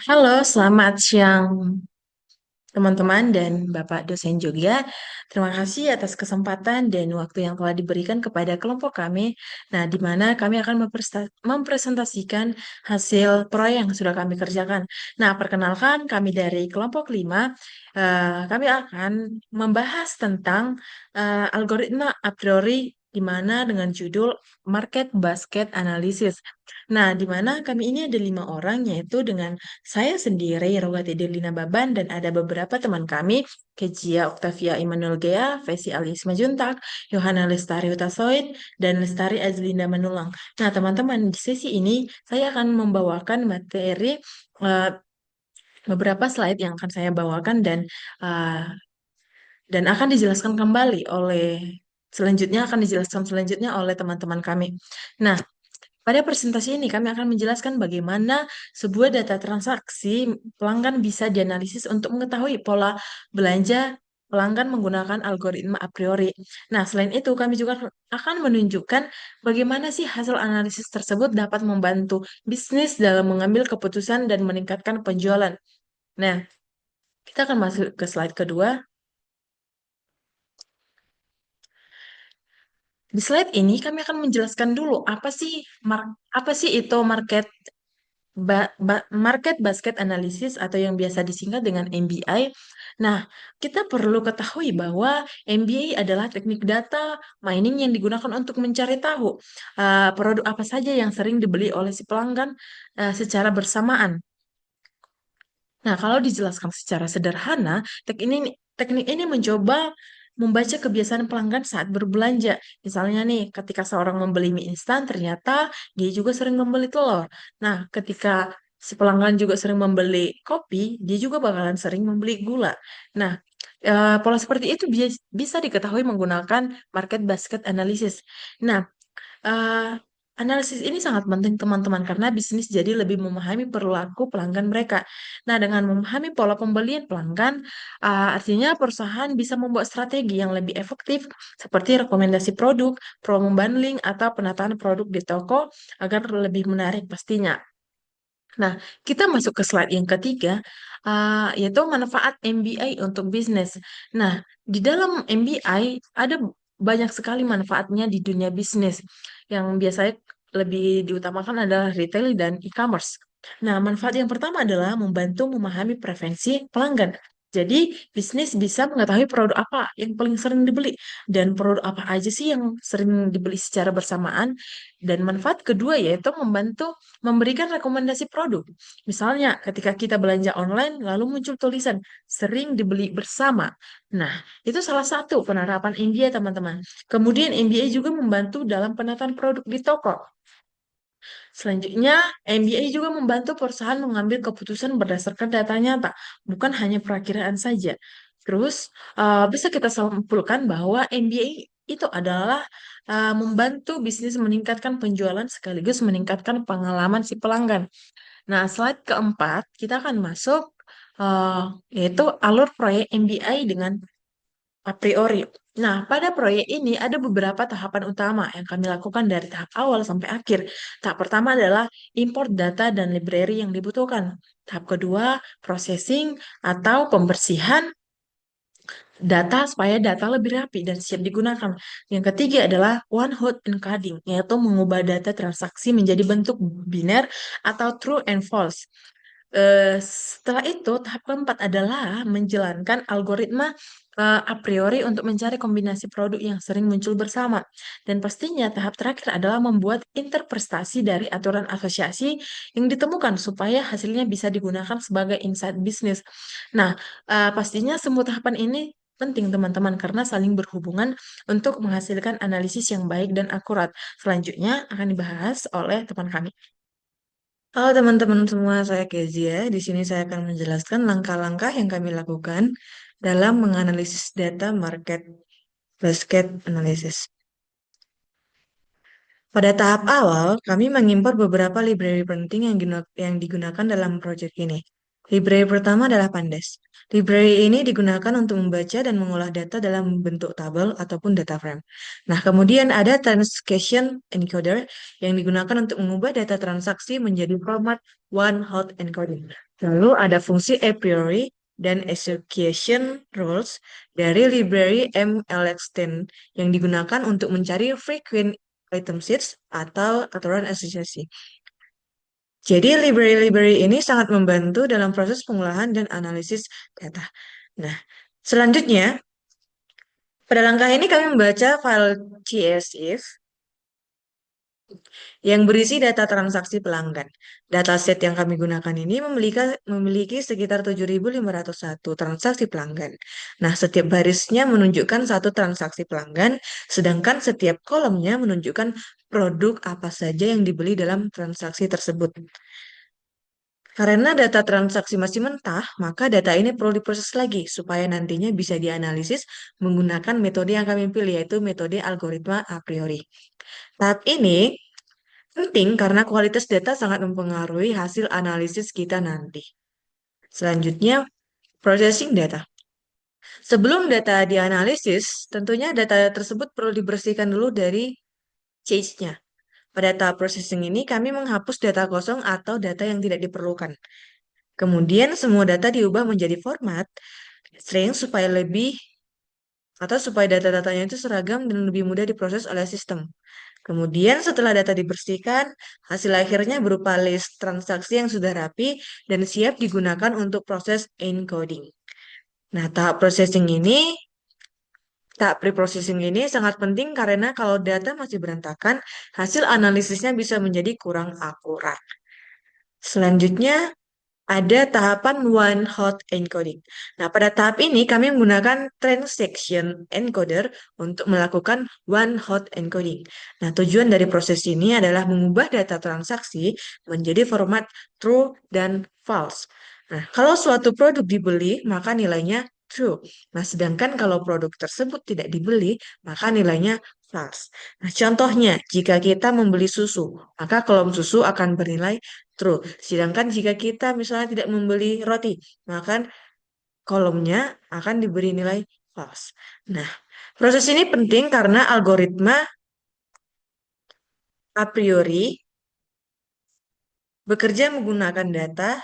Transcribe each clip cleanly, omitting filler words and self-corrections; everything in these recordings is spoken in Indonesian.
Halo, selamat siang teman-teman dan Bapak dosen juga. Terima kasih atas kesempatan dan waktu yang telah diberikan kepada kelompok kami. Nah, di mana kami akan mempresentasikan hasil proyek yang sudah kami kerjakan. Nah, perkenalkan kami dari kelompok 5. Kami akan membahas tentang algoritma a priori di mana dengan judul Market Basket Analysis. Nah, di mana kami ini ada 5 orang, yaitu dengan saya sendiri, Rogati Delina Baban, dan ada beberapa teman kami, Kezia Octavia Immanuel Gea, Fesi Alias Majuntak, Yohana Lestari Utasoid, dan Lestari Azlinda Manulang. Nah, teman-teman, di sesi ini saya akan membawakan materi eh, beberapa slide yang akan saya bawakan eh, dan akan dijelaskan kembali selanjutnya oleh teman-teman kami. Nah, pada presentasi ini kami akan menjelaskan bagaimana sebuah data transaksi pelanggan bisa dianalisis untuk mengetahui pola belanja pelanggan menggunakan algoritma a priori. Nah, selain itu kami juga akan menunjukkan bagaimana sih hasil analisis tersebut dapat membantu bisnis dalam mengambil keputusan dan meningkatkan penjualan. Nah, kita akan masuk ke slide kedua. Di slide ini kami akan menjelaskan dulu apa sih itu market basket analysis atau yang biasa disingkat dengan MBI. Nah, kita perlu ketahui bahwa MBI adalah teknik data mining yang digunakan untuk mencari tahu produk apa saja yang sering dibeli oleh si pelanggan secara bersamaan. Nah, kalau dijelaskan secara sederhana, teknik ini mencoba membaca kebiasaan pelanggan saat berbelanja. Misalnya nih, ketika seorang membeli mie instan, ternyata dia juga sering membeli telur. Nah, ketika si pelanggan juga sering membeli kopi, dia juga bakalan sering membeli gula. Nah, pola seperti itu bisa diketahui menggunakan market basket analysis. Nah, Eh, analisis ini sangat penting teman-teman karena bisnis jadi lebih memahami perilaku pelanggan mereka. Nah, dengan memahami pola pembelian pelanggan, artinya perusahaan bisa membuat strategi yang lebih efektif seperti rekomendasi produk, promo bundling, atau penataan produk di toko agar lebih menarik pastinya. Nah, kita masuk ke slide yang ketiga, yaitu manfaat MBI untuk bisnis. Nah, di dalam MBI ada banyak sekali manfaatnya di dunia bisnis, yang biasanya lebih diutamakan adalah retail dan e-commerce. Nah, manfaat yang pertama adalah membantu memahami preferensi pelanggan. Jadi, bisnis bisa mengetahui produk apa yang paling sering dibeli dan produk apa aja sih yang sering dibeli secara bersamaan. Dan manfaat kedua yaitu membantu memberikan rekomendasi produk. Misalnya, ketika kita belanja online, lalu muncul tulisan sering dibeli bersama. Nah, itu salah satu penerapan India, teman-teman. Kemudian, MBA juga membantu dalam penataan produk di toko. Selanjutnya, MBA juga membantu perusahaan mengambil keputusan berdasarkan data nyata, bukan hanya perakiraan saja. Terus, bisa kita simpulkan bahwa MBA itu adalah membantu bisnis meningkatkan penjualan sekaligus meningkatkan pengalaman si pelanggan. Nah, slide keempat, kita akan masuk uh, yaitu alur proyek MBI dengan a priori. Nah, pada proyek ini ada beberapa tahapan utama yang kami lakukan dari tahap awal sampai akhir. Tahap pertama adalah import data dan library yang dibutuhkan. Tahap kedua, processing atau pembersihan data supaya data lebih rapi dan siap digunakan. Yang ketiga adalah one hot encoding, yaitu mengubah data transaksi menjadi bentuk biner atau true and false. Setelah itu, tahap keempat adalah menjalankan algoritma a priori untuk mencari kombinasi produk yang sering muncul bersama. Dan pastinya tahap terakhir adalah membuat interpretasi dari aturan asosiasi yang ditemukan supaya hasilnya bisa digunakan sebagai insight bisnis. Nah, pastinya semua tahapan ini penting teman-teman karena saling berhubungan untuk menghasilkan analisis yang baik dan akurat. Selanjutnya akan dibahas oleh teman kami. Halo teman-teman semua, saya Kezia. Di sini saya akan menjelaskan langkah-langkah yang kami lakukan dalam menganalisis data market basket analysis. Pada tahap awal, kami mengimpor beberapa library penting yang digunakan dalam proyek ini. Library pertama adalah Pandas. Library ini digunakan untuk membaca dan mengolah data dalam bentuk tabel ataupun data frame. Nah, kemudian ada Transaction Encoder yang digunakan untuk mengubah data transaksi menjadi format one hot encoding. Lalu ada fungsi a priori dan execution rules dari library MLX10 yang digunakan untuk mencari frequent item sets atau aturan asosiasi. Jadi library-library ini sangat membantu dalam proses pengolahan dan analisis data. Nah, selanjutnya, pada langkah ini kami membaca file CSIF yang berisi data transaksi pelanggan. Dataset yang kami gunakan ini memiliki sekitar 7.501 transaksi pelanggan. Nah, setiap barisnya menunjukkan satu transaksi pelanggan, sedangkan setiap kolomnya menunjukkan produk apa saja yang dibeli dalam transaksi tersebut. Karena data transaksi masih mentah, maka data ini perlu diproses lagi supaya nantinya bisa dianalisis menggunakan metode yang kami pilih, yaitu metode algoritma a priori. Tahap ini penting karena kualitas data sangat mempengaruhi hasil analisis kita nanti. Selanjutnya, processing data. Sebelum data dianalisis, tentunya data tersebut perlu dibersihkan dulu dari cache-nya. Pada tahap processing ini, kami menghapus data kosong atau data yang tidak diperlukan. Kemudian semua data diubah menjadi format string supaya data-datanya itu seragam dan lebih mudah diproses oleh sistem. Kemudian setelah data dibersihkan, hasil akhirnya berupa list transaksi yang sudah rapi dan siap digunakan untuk proses encoding. Nah, tahap pre-processing ini sangat penting karena kalau data masih berantakan, hasil analisisnya bisa menjadi kurang akurat. Selanjutnya, ada tahapan one hot encoding. Nah, pada tahap ini kami menggunakan transaction encoder untuk melakukan one hot encoding. Nah, tujuan dari proses ini adalah mengubah data transaksi menjadi format true dan false. Nah, kalau suatu produk dibeli, maka nilainya true. Nah, sedangkan kalau produk tersebut tidak dibeli, maka nilainya false. Nah, contohnya, jika kita membeli susu, maka kolom susu akan bernilai true. Sedangkan jika kita misalnya tidak membeli roti, maka kolomnya akan diberi nilai false. Nah, proses ini penting karena algoritma a priori bekerja menggunakan data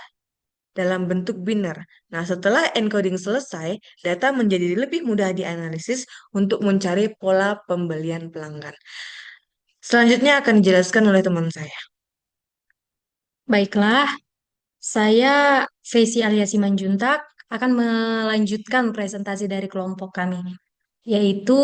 dalam bentuk biner. Nah, setelah encoding selesai, data menjadi lebih mudah dianalisis untuk mencari pola pembelian pelanggan. Selanjutnya akan dijelaskan oleh teman saya. Baiklah, saya Fesi Alia Simanjuntak akan melanjutkan presentasi dari kelompok kami, yaitu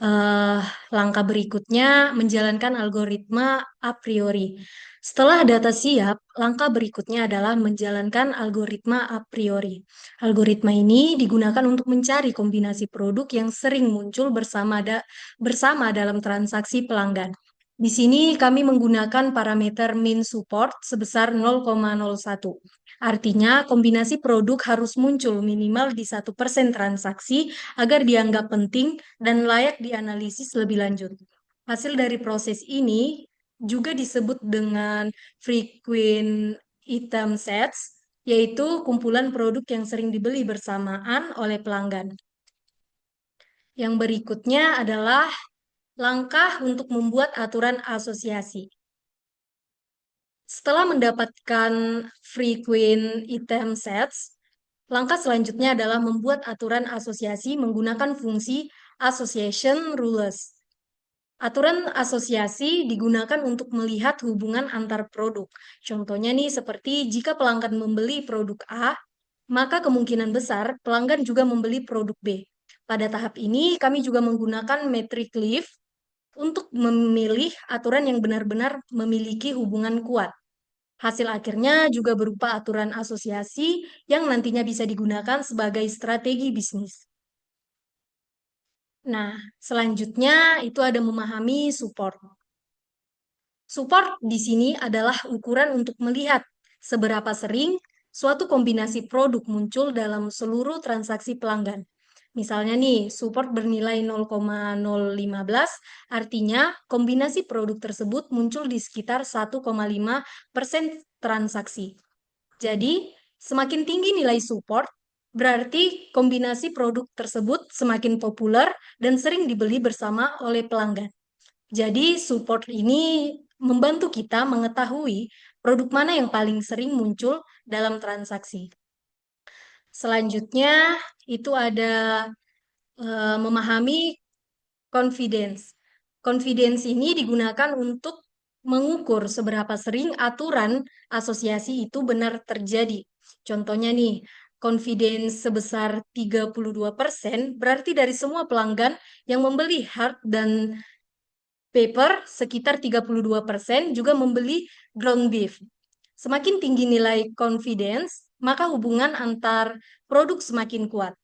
eh, langkah berikutnya menjalankan algoritma a priori. Setelah data siap, langkah berikutnya adalah menjalankan algoritma a priori. Algoritma ini digunakan untuk mencari kombinasi produk yang sering muncul bersama dalam transaksi pelanggan. Di sini kami menggunakan parameter min support sebesar 0,01. Artinya, kombinasi produk harus muncul minimal di 1% transaksi agar dianggap penting dan layak dianalisis lebih lanjut. Hasil dari proses ini juga disebut dengan frequent item sets, yaitu kumpulan produk yang sering dibeli bersamaan oleh pelanggan. Yang berikutnya adalah langkah untuk membuat aturan asosiasi. Setelah mendapatkan frequent item sets, langkah selanjutnya adalah membuat aturan asosiasi menggunakan fungsi association rules. Aturan asosiasi digunakan untuk melihat hubungan antar produk. Contohnya nih seperti jika pelanggan membeli produk A, maka kemungkinan besar pelanggan juga membeli produk B. Pada tahap ini kami juga menggunakan metric leaf untuk memilih aturan yang benar-benar memiliki hubungan kuat. Hasil akhirnya juga berupa aturan asosiasi yang nantinya bisa digunakan sebagai strategi bisnis. Nah, selanjutnya itu ada memahami support. Support di sini adalah ukuran untuk melihat seberapa sering suatu kombinasi produk muncul dalam seluruh transaksi pelanggan. Misalnya nih, support bernilai 0,015, artinya kombinasi produk tersebut muncul di sekitar 1,5% transaksi. Jadi, Semakin tinggi nilai support, berarti kombinasi produk tersebut semakin populer dan sering dibeli bersama oleh pelanggan. Jadi, support ini membantu kita mengetahui produk mana yang paling sering muncul dalam transaksi. Selanjutnya, itu ada memahami confidence. Confidence ini digunakan untuk mengukur seberapa sering aturan asosiasi itu benar terjadi. Contohnya nih, confidence sebesar 32% berarti dari semua pelanggan yang membeli hard dan paper, sekitar 32% juga membeli ground beef. Semakin tinggi nilai confidence, maka hubungan antar produk semakin kuat.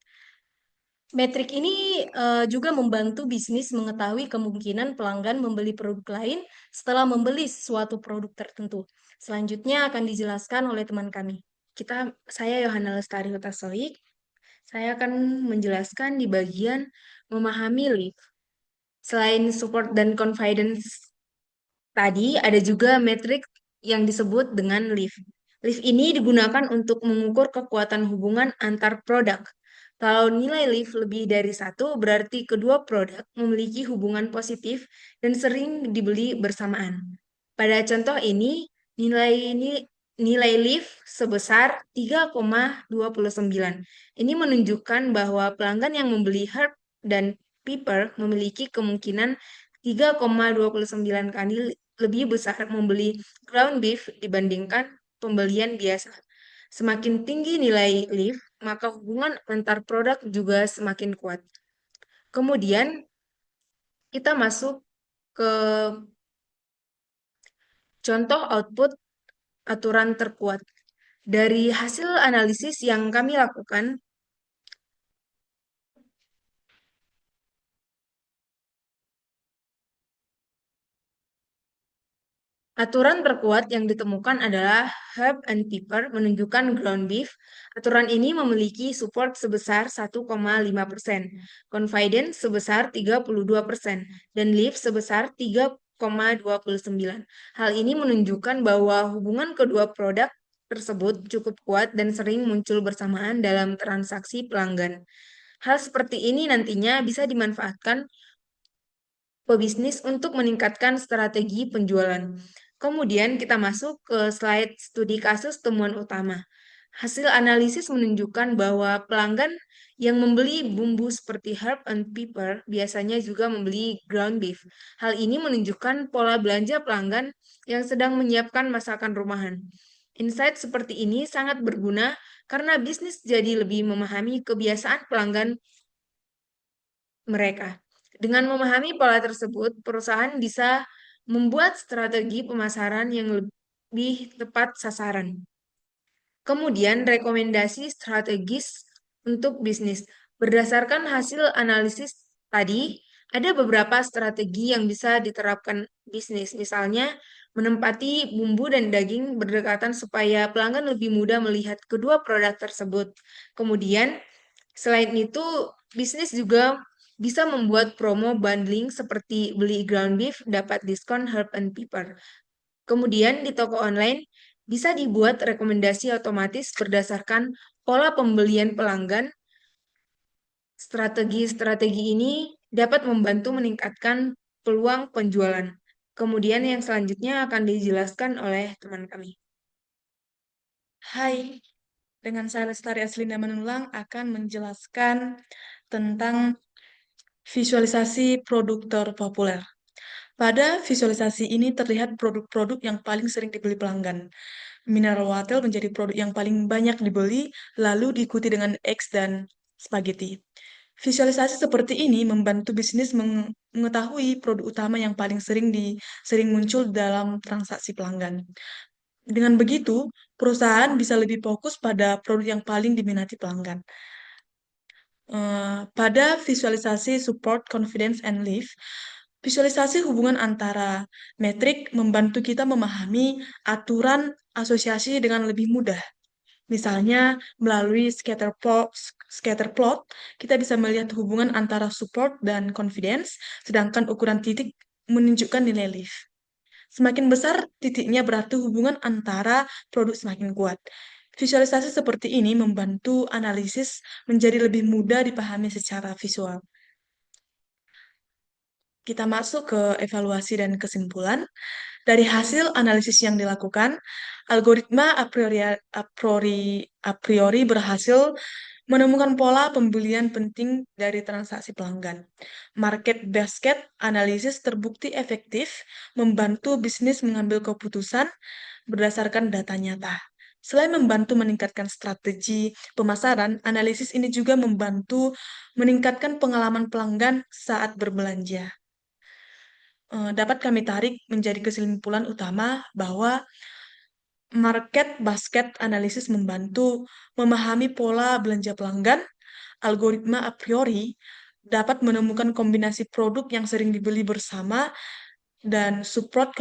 Metrik ini juga membantu bisnis mengetahui kemungkinan pelanggan membeli produk lain setelah membeli suatu produk tertentu. Selanjutnya akan dijelaskan oleh teman kami. Saya Yohana Lestari Hutasoik. Saya akan menjelaskan di bagian memahami lead. Selain support dan confidence tadi, ada juga metrik yang disebut dengan lift. Lift ini digunakan untuk mengukur kekuatan hubungan antar produk. Kalau nilai lift lebih dari satu, berarti kedua produk memiliki hubungan positif dan sering dibeli bersamaan. Pada contoh ini, nilai lift sebesar 3,29. Ini menunjukkan bahwa pelanggan yang membeli herb dan pepper memiliki kemungkinan 3,29 kali lebih besar membeli ground beef dibandingkan pembelian biasa. Semakin tinggi nilai lift, maka hubungan antar produk juga semakin kuat. Kemudian kita masuk ke contoh output aturan terkuat. Dari hasil analisis yang kami lakukan, aturan terkuat yang ditemukan adalah herb and pepper menunjukkan ground beef. Aturan ini memiliki support sebesar 1,5%, confidence sebesar 32%, dan lift sebesar 3,29. Hal ini menunjukkan bahwa hubungan kedua produk tersebut cukup kuat dan sering muncul bersamaan dalam transaksi pelanggan. Hal seperti ini nantinya bisa dimanfaatkan pebisnis untuk meningkatkan strategi penjualan. Kemudian kita masuk ke slide studi kasus temuan utama. Hasil analisis menunjukkan bahwa pelanggan yang membeli bumbu seperti herb and pepper biasanya juga membeli ground beef. Hal ini menunjukkan pola belanja pelanggan yang sedang menyiapkan masakan rumahan. Insight seperti ini sangat berguna karena bisnis jadi lebih memahami kebiasaan pelanggan mereka. Dengan memahami pola tersebut, perusahaan bisa membuat strategi pemasaran yang lebih tepat sasaran. Kemudian, rekomendasi strategis untuk bisnis. Berdasarkan hasil analisis tadi, ada beberapa strategi yang bisa diterapkan bisnis. Misalnya, menempati bumbu dan daging berdekatan supaya pelanggan lebih mudah melihat kedua produk tersebut. Kemudian, selain itu, bisnis juga bisa membuat promo bundling seperti beli ground beef dapat diskon herb and pepper. Kemudian di toko online bisa dibuat rekomendasi otomatis berdasarkan pola pembelian pelanggan. Strategi-strategi ini dapat membantu meningkatkan peluang penjualan. Kemudian yang selanjutnya akan dijelaskan oleh teman kami. Hai, dengan saya Lestari Aslinda Manulang akan menjelaskan tentang visualisasi produk terpopuler. Pada visualisasi ini terlihat produk-produk yang paling sering dibeli pelanggan. Mineral water menjadi produk yang paling banyak dibeli, lalu diikuti dengan eggs dan spaghetti. Visualisasi seperti ini membantu bisnis mengetahui produk utama yang paling sering muncul dalam transaksi pelanggan. Dengan begitu, perusahaan bisa lebih fokus pada produk yang paling diminati pelanggan. Pada visualisasi support, confidence, and lift, visualisasi hubungan antara metrik membantu kita memahami aturan asosiasi dengan lebih mudah. Misalnya, melalui scatter plot, kita bisa melihat hubungan antara support dan confidence, sedangkan ukuran titik menunjukkan nilai lift. Semakin besar titiknya berarti hubungan antara produk semakin kuat. Visualisasi seperti ini membantu analisis menjadi lebih mudah dipahami secara visual. Kita masuk ke evaluasi dan kesimpulan. Dari hasil analisis yang dilakukan, algoritma a priori berhasil menemukan pola pembelian penting dari transaksi pelanggan. Market basket analisis terbukti efektif membantu bisnis mengambil keputusan berdasarkan data nyata. Selain membantu meningkatkan strategi pemasaran, analisis ini juga membantu meningkatkan pengalaman pelanggan saat berbelanja. Dapat kami tarik menjadi kesimpulan utama bahwa market basket analisis membantu memahami pola belanja pelanggan. Algoritma a priori dapat menemukan kombinasi produk yang sering dibeli bersama, dan support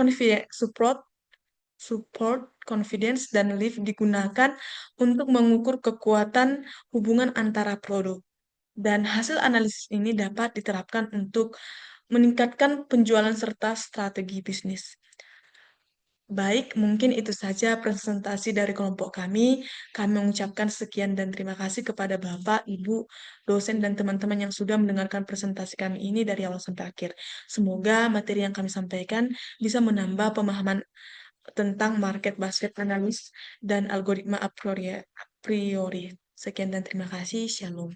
confidence dan lift digunakan untuk mengukur kekuatan hubungan antara produk. Dan hasil analisis ini dapat diterapkan untuk meningkatkan penjualan serta strategi bisnis. Baik, mungkin itu saja presentasi dari kelompok kami. Kami mengucapkan sekian dan terima kasih kepada Bapak, Ibu, dosen, dan teman-teman yang sudah mendengarkan presentasi kami ini dari awal sampai akhir. Semoga materi yang kami sampaikan bisa menambah pemahaman tentang market basket analysis dan algoritma a priori. Sekian dan terima kasih. Shalom.